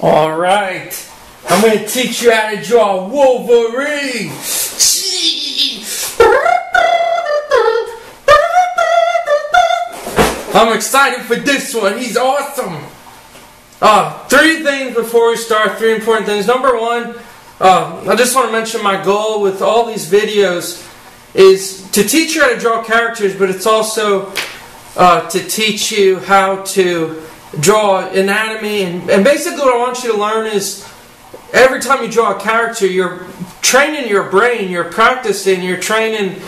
Alright, I'm going to teach you how to draw Wolverine. I'm excited for this one. He's awesome. Three things before we start, three important things. Number one, I just want to mention my goal with all these videos is to teach you how to draw characters, but it's also to teach you how to draw anatomy. And basically what I want you to learn is every time you draw a character, you're training your brain, you're practicing, you're training,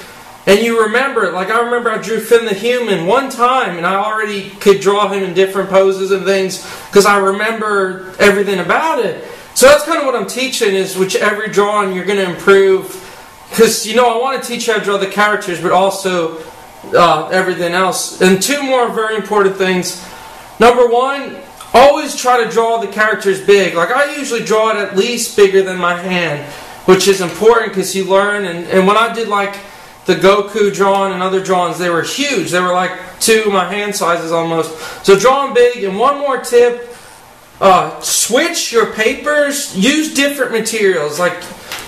and you remember. Like I remember I drew Finn the Human one time, and I already could draw him in different poses and things because I remember everything about it. So that's kind of what I'm teaching, is with every drawing you're going to improve. Because, you know, I want to teach you how to draw the characters, but also everything else. And two more very important things. Number one, always try to draw the characters big. Like I usually draw it at least bigger than my hand, which is important because you learn. And when I did like the Goku drawing and other drawings, they were huge. They were like two of my hand sizes almost. So draw them big. And one more tip, switch your papers. Use different materials. Like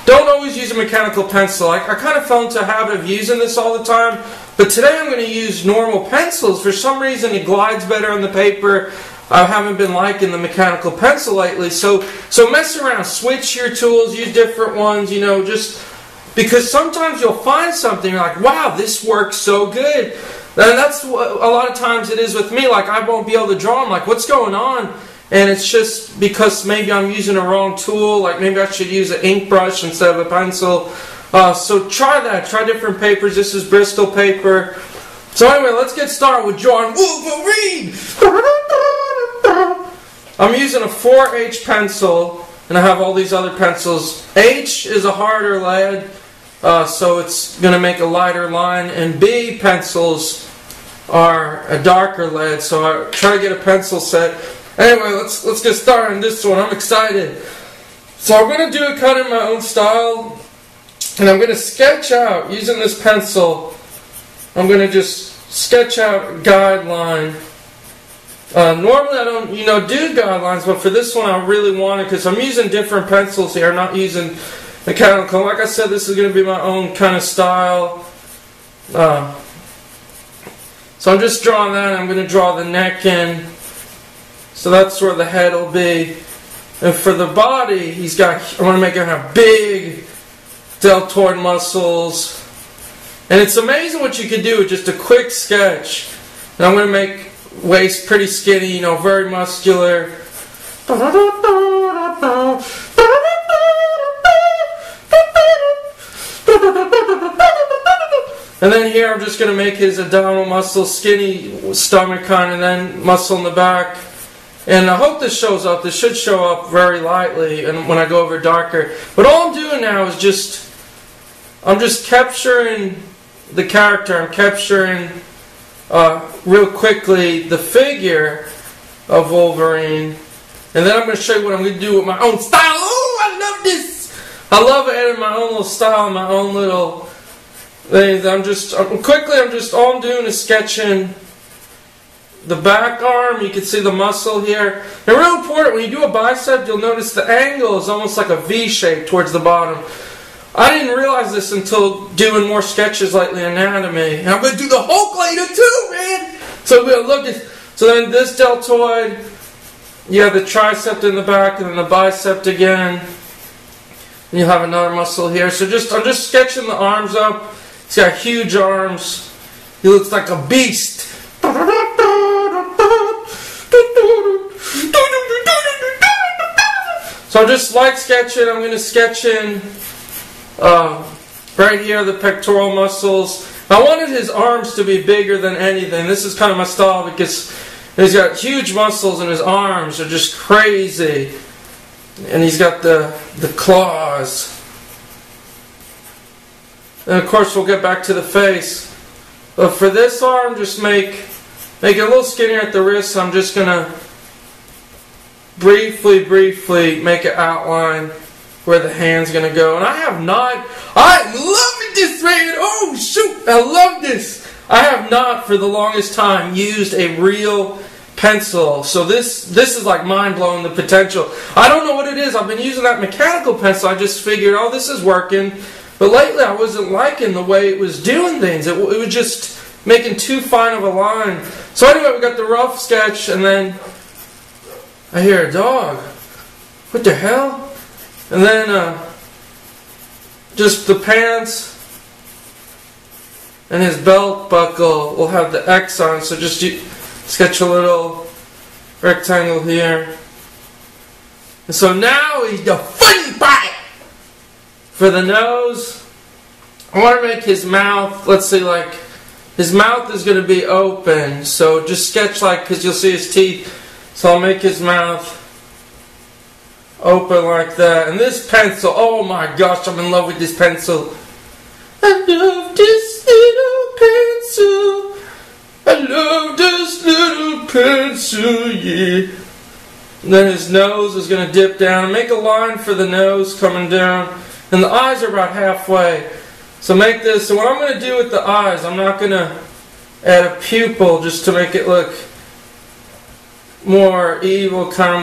don't always use a mechanical pencil. I kind of fell into a habit of using this all the time. But today I'm going to use normal pencils. For some reason it glides better on the paper. I haven't been liking the mechanical pencil lately. So mess around. Switch your tools. Use different ones. You know, just because sometimes you'll find something you're like, wow, this works so good. And that's what a lot of times it is with me. Like I won't be able to draw. I'm like, what's going on? And it's just because maybe I'm using a wrong tool. Like maybe I should use an ink brush instead of a pencil. So try that. Try different papers. This is Bristol paper. So anyway, let's get started with drawing Wolverine. I'm using a 4H pencil, and I have all these other pencils. H is a harder lead, so it's going to make a lighter line. And B pencils are a darker lead, so I try to get a pencil set. Anyway, let's get started on this one. I'm excited. So I'm going to do it kind of in my own style. And I'm going to sketch out, using this pencil, I'm going to just sketch out a guideline. Normally I don't, do guidelines, but for this one I really want it because I'm using different pencils here. I'm not using mechanical. Like I said, this is going to be my own kind of style. So I'm just drawing that. I'm going to draw the neck in. So that's where the head will be. And for the body, I want to make him have big deltoid muscles. And it's amazing what you can do with just a quick sketch. And I'm going to make waist pretty skinny, very muscular. And then here I'm just going to make his abdominal muscle skinny, stomach kind, and then muscle in the back. And I hope this shows up. This should show up very lightly and when I go over darker. But all I'm doing now is I'm just capturing the character. I'm capturing real quickly the figure of Wolverine. And then I'm going to show you what I'm going to do with my own style. Oh, I love this. I love adding my own little style, my own little things. All I'm doing is sketching the back arm. You can see the muscle here. And real important, when you do a bicep, you'll notice the angle is almost like a V shape towards the bottom. I didn't realize this until doing more sketches lately in anatomy. And I'm going to do the Hulk later too, man! So we're going to look at... So then this deltoid, you have the tricep in the back and then the bicep again. And you'll have another muscle here. So I'm just sketching the arms up. He's got huge arms. He looks like a beast. So I'm just light sketching. I'm going to sketch in right here the pectoral muscles. I wanted his arms to be bigger than anything. This is kind of my style because he's got huge muscles and his arms are just crazy. And he's got the claws. And of course we'll get back to the face. But for this arm, just make it a little skinnier at the wrist. I'm just going to briefly make an outline where the hand's going to go. And I'm loving this, man. Oh, shoot. I love this. I have not, for the longest time, used a real pencil. So this is like mind-blowing, the potential. I don't know what it is. I've been using that mechanical pencil. I just figured, oh, this is working. But lately I wasn't liking the way it was doing things. It was just making too fine of a line. So anyway, we got the rough sketch, and then I hear a dog. What the hell? And then just the pants and his belt buckle will have the X on. So just sketch a little rectangle here. And so now he's the funny part. For the nose, I want to make his mouth, let's see, like, his mouth is going to be open. So just sketch like, because you'll see his teeth. So I'll make his mouth open like that. And this pencil, oh my gosh, I'm in love with this pencil. I love this little pencil. I love this little pencil, yeah. And then his nose is going to dip down. Make a line for the nose coming down. And the eyes are about halfway. So make this. So what I'm going to do with the eyes, I'm not going to add a pupil just to make it look more evil, kind of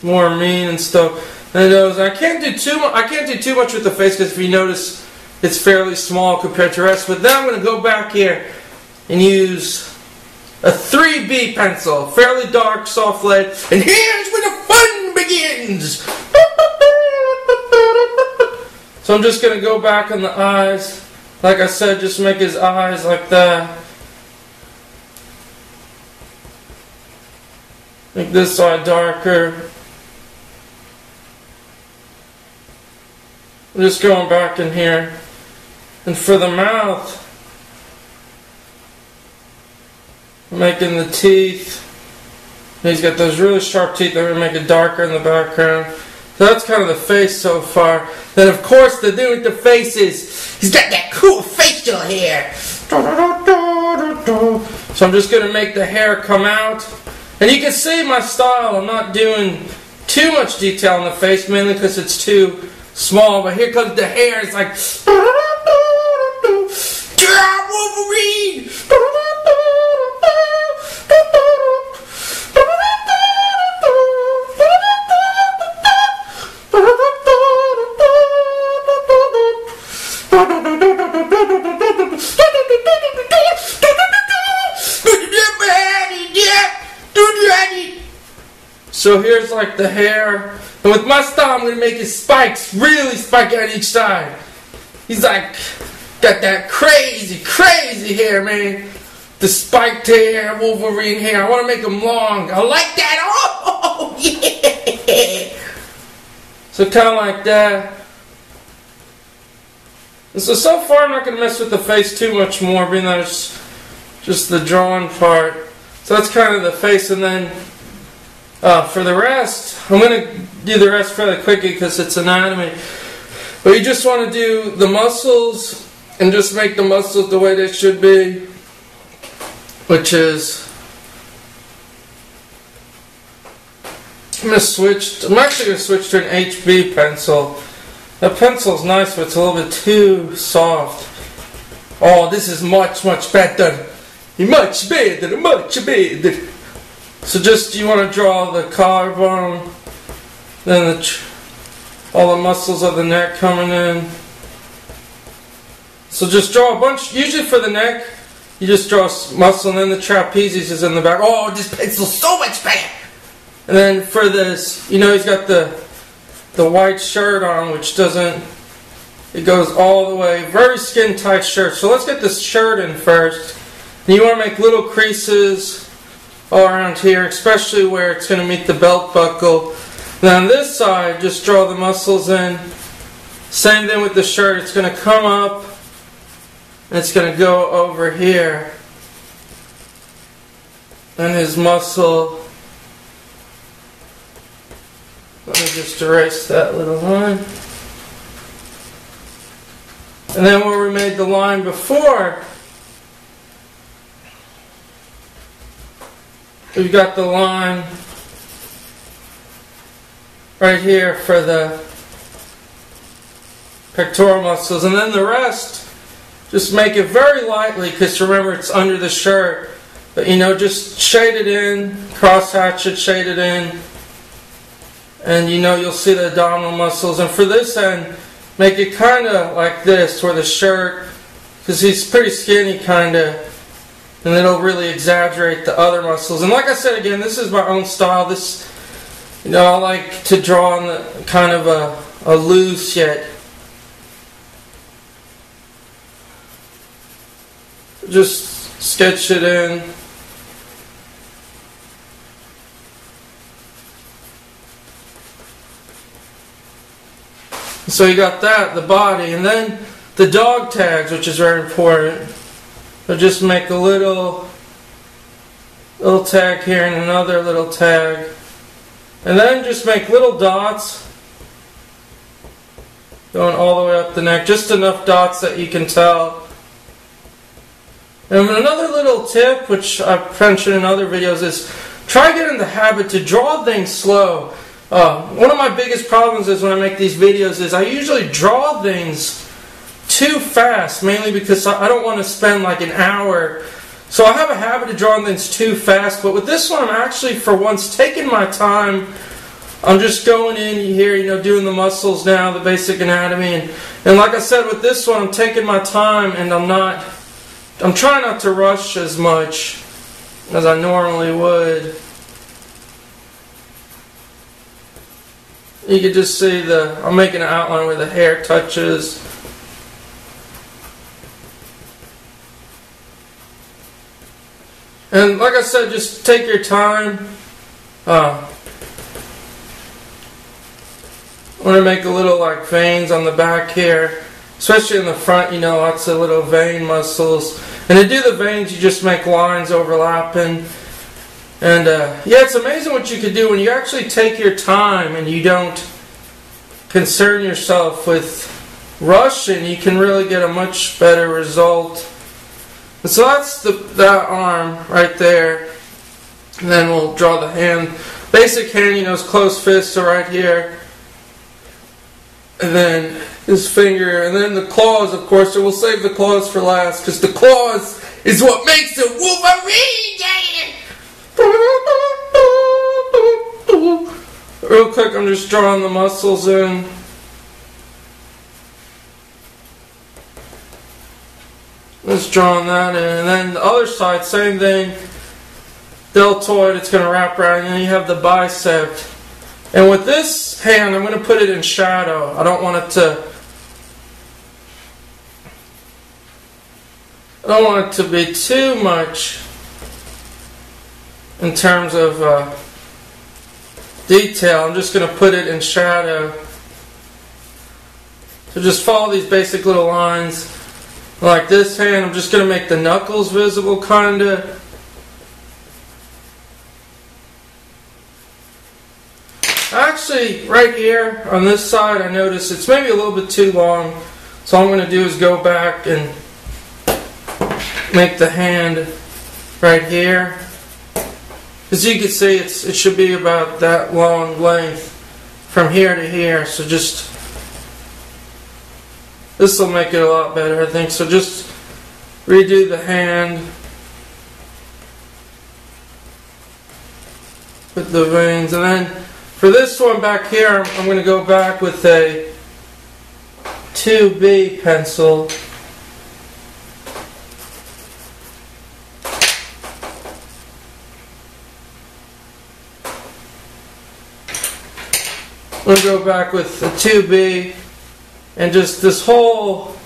more mean and stuff. And the nose. I can't do too much. I can't do too much with the face because if you notice, it's fairly small compared to the rest. But then I'm going to go back here and use a 3B pencil, fairly dark, soft lead. And here's where the fun begins. So I'm just going to go back on the eyes. Like I said, just make his eyes like that. Make this side darker. I'm just going back in here. And for the mouth, I'm making the teeth. He's got those really sharp teeth. I'm going to make it darker in the background. So that's kind of the face so far. Then of course the thing with the face is he's got that cool facial hair. So I'm just going to make the hair come out. And you can see my style. I'm not doing too much detail on the face, mainly because it's too small. But here comes the hair. It's like Wolverine. So here's like the hair, and with my style I'm going to make his spikes really spiky on each side. He's like, got that crazy hair, man. The spiked hair, Wolverine hair. I want to make him long. I like that. Oh, yeah. So kind of like that. And so far I'm not going to mess with the face too much more, being that it's just the drawn part. So that's kind of the face, and then for the rest, I'm going to do the rest fairly quickly because it's anatomy. But you just want to do the muscles and just make the muscles the way they should be, which is, I'm actually going to switch to an HB pencil. That pencil's nice, but it's a little bit too soft. Oh, this is much better. Much better. So just, you want to draw the collarbone, then all the muscles of the neck coming in. So just draw a bunch, usually for the neck, you just draw muscle, and then the trapezius is in the back. Oh, this pencil's so much better! And then for this, you know, he's got the white shirt on, which doesn't, it goes all the way, very skin tight shirt. So let's get this shirt in first. And you want to make little creases all around here, especially where it's going to meet the belt buckle. Then on this side, just draw the muscles in. Same thing with the shirt. It's going to come up, and it's going to go over here. And his muscle. Let me just erase that little line. And then where we made the line before, we've got the line right here for the pectoral muscles. And then the rest, just make it very lightly, because remember it's under the shirt. you know, just shade it in, cross hatch it, shade it in, and you know, you'll see the abdominal muscles. And for this end, make it kind of like this, where the shirt, because he's pretty skinny kind of, and it'll really exaggerate the other muscles. And like I said again, this is my own style. This, you know, I like to draw on the kind of a loose yet just sketch it in. So you got that, the body, and then the dog tags, which is very important. So just make a little tag here and another little tag. And then just make little dots going all the way up the neck. Just enough dots that you can tell. And another little tip, which I've mentioned in other videos, is try getting the habit to draw things slow. One of my biggest problems is when I make these videos is I usually draw things too fast, mainly because I don't want to spend like an hour. So I have a habit of drawing things too fast, but with this one I'm actually for once taking my time. I'm just going in here, you know, doing the muscles now, the basic anatomy, and like I said with this one I'm taking my time, and I'm trying not to rush as much as I normally would. You can just see I'm making an outline where the hair touches. And like I said, just take your time. I want to make a little like veins on the back here, especially in the front, you know, lots of little vein muscles. And to do the veins, you just make lines overlapping. And yeah, it's amazing what you can do when you actually take your time and you don't concern yourself with rushing. You can really get a much better result. And so that's that arm right there. And then we'll draw the hand. Basic hand, you know, is closed fist, so right here. And then his finger, and then the claws, of course. So we'll save the claws for last, because the claws is what makes it Wolverine! Real quick, I'm just drawing the muscles in. Just drawing that in. And then the other side, same thing. Deltoid, it's going to wrap around, and then you have the bicep. And with this hand, I'm going to put it in shadow. I don't want it to be too much in terms of detail. I'm just going to put it in shadow. So just follow these basic little lines. Like this hand, I'm just going to make the knuckles visible, kind of. Actually, right here on this side, I notice it's maybe a little bit too long. So all I'm going to do is go back and make the hand right here. As you can see, it should be about that long length from here to here. So just, this will make it a lot better, I think. So just redo the hand with the veins. And then for this one back here, I'm going to go back with a 2B pencil. I'm going to go back with a 2B, and just this whole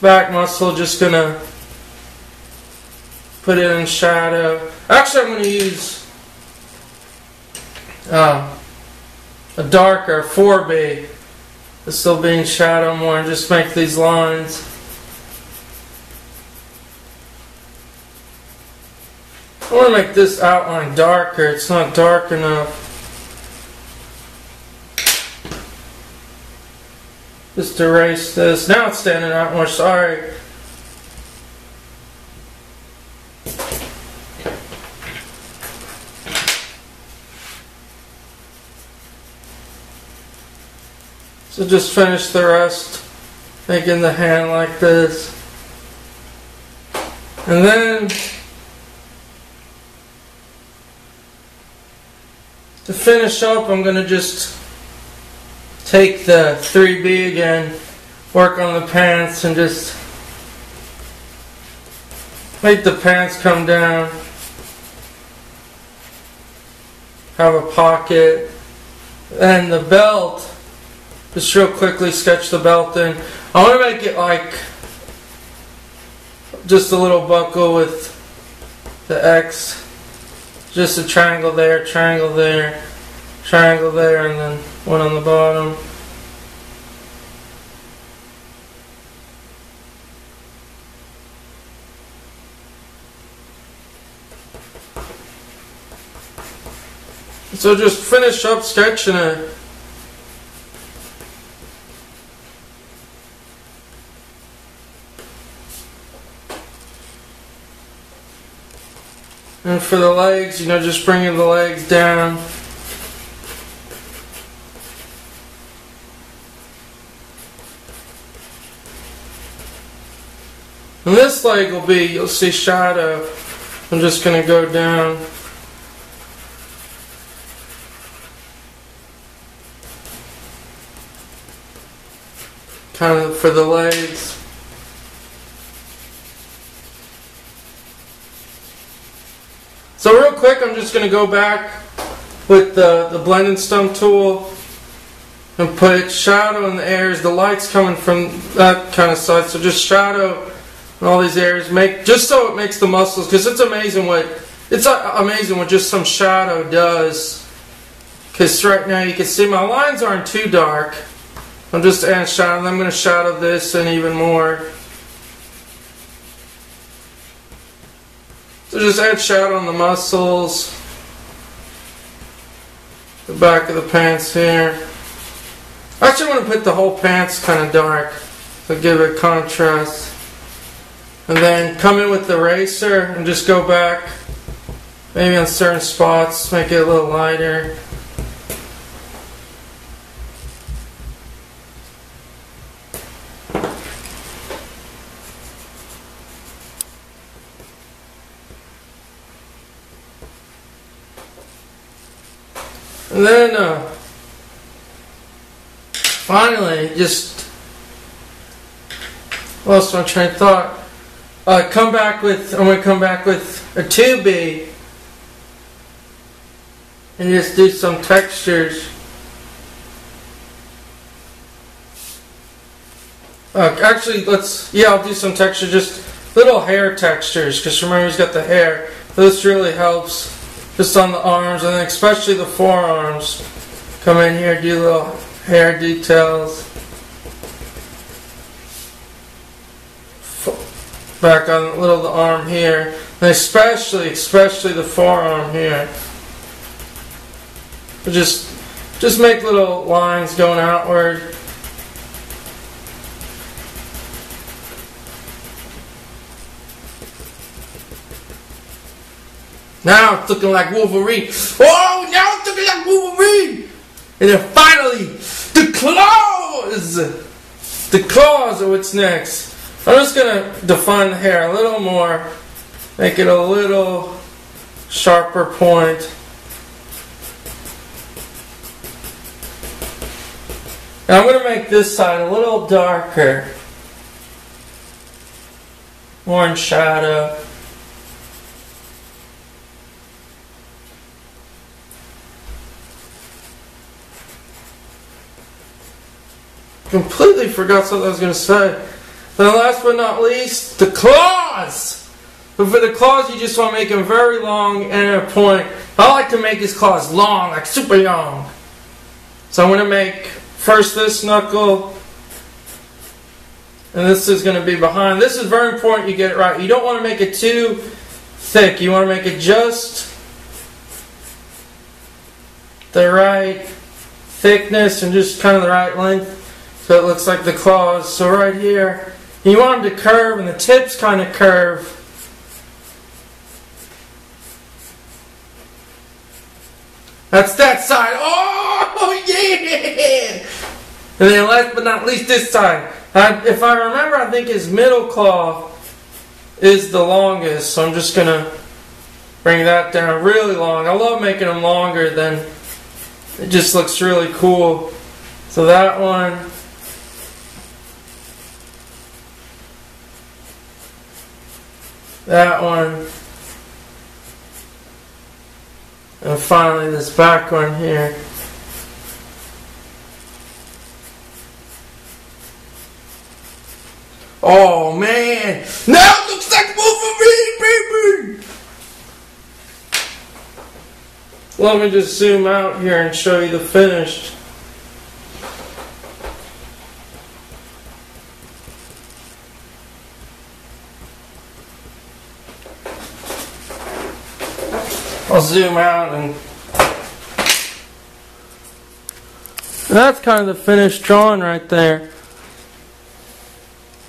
back muscle, just going to put it in shadow. Actually, I'm going to use a darker 4B. This will be in shadow more, and just make these lines. I want to make this outline darker. It's not dark enough. Just erase this. Now it's standing out more. Sorry. So just finish the rest, making the hand like this. And then to finish up, I'm going to just take the 3B again, work on the pants, and just make the pants come down. Have a pocket. And the belt, just real quickly sketch the belt in. I want to make it like just a little buckle with the X. Just a triangle there, triangle there, triangle there, and then one on the bottom. So just finish up sketching it. And for the legs, you know, just bringing the legs down. And this leg will be, you'll see shadow. I'm just going to go down. Kind of for the legs. So real quick, I'm just going to go back with the blend and stump tool and put shadow in the areas. The light's coming from that kind of side, so just shadow in all these areas. Just so it makes the muscles, because it's amazing what just some shadow does. Because right now you can see my lines aren't too dark. I'm just adding shadow. I'm going to shadow this and even more. So just add shadow on the muscles, the back of the pants here. I actually want to put the whole pants kind of dark to give it contrast. And then come in with the eraser and just go back, maybe on certain spots, make it a little lighter. And then, finally, just lost my train of thought. I'm going to come back with a 2B and just do some textures. Actually, I'll do some textures, just little hair textures, because remember he's got the hair. This really helps. Just on the arms, and then especially the forearms. Come in here, do little hair details. Back on the arm here. And especially the forearm here. Just make little lines going outward. Now it's looking like Wolverine. Oh, now it's looking like Wolverine. And then finally, the claws. The claws are what's next. I'm just going to define the hair a little more. Make it a little sharper point. And I'm going to make this side a little darker. More in shadow. Completely forgot something I was going to say. Then last but not least, the claws! But for the claws, you just want to make them very long and at a point. I like to make his claws long, like super long. So I'm going to make first this knuckle. And this is going to be behind. This is very important you get it right. You don't want to make it too thick. You want to make it just the right thickness and just kind of the right length. So it looks like the claws. So right here, you want them to curve and the tips kind of curve. That's that side. Oh, yeah! And then last but not least, this side. If I remember, I think his middle claw is the longest. So I'm just going to bring that down really long. I love making them longer than It just looks really cool. So that one. That one. And finally this back one here. Oh man! Now it looks like Wolverine, baby! Let me just zoom out here and show you the finished. I'll zoom out and that's kind of the finished drawing right there.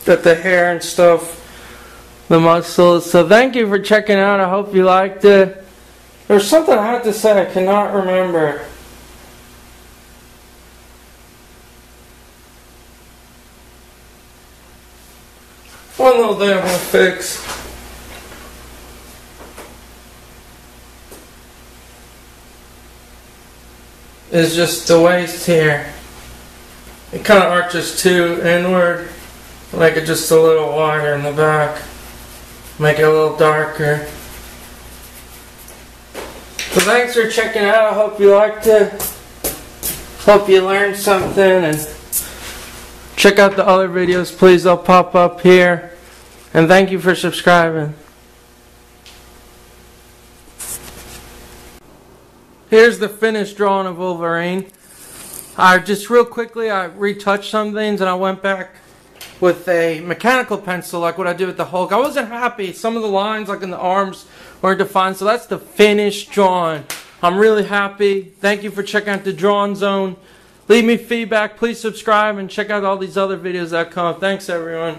Got the hair and stuff, the muscles. So thank you for checking out. I hope you liked it. There's something I had to say, I cannot remember. One little thing I'm going to fix. Is just the waist here. It kind of arches too inward. Make it just a little wider in the back. Make it a little darker. So thanks for checking out. I hope you liked it. Hope you learned something. And check out the other videos, please. They'll pop up here. And thank you for subscribing. Here's the finished drawing of Wolverine. I just real quickly, I retouched some things and I went back with a mechanical pencil like what I did with the Hulk. I wasn't happy. Some of the lines like in the arms weren't defined. So that's the finished drawing. I'm really happy. Thank you for checking out the Drawing Zone. Leave me feedback. Please subscribe and check out all these other videos that come up. Thanks everyone.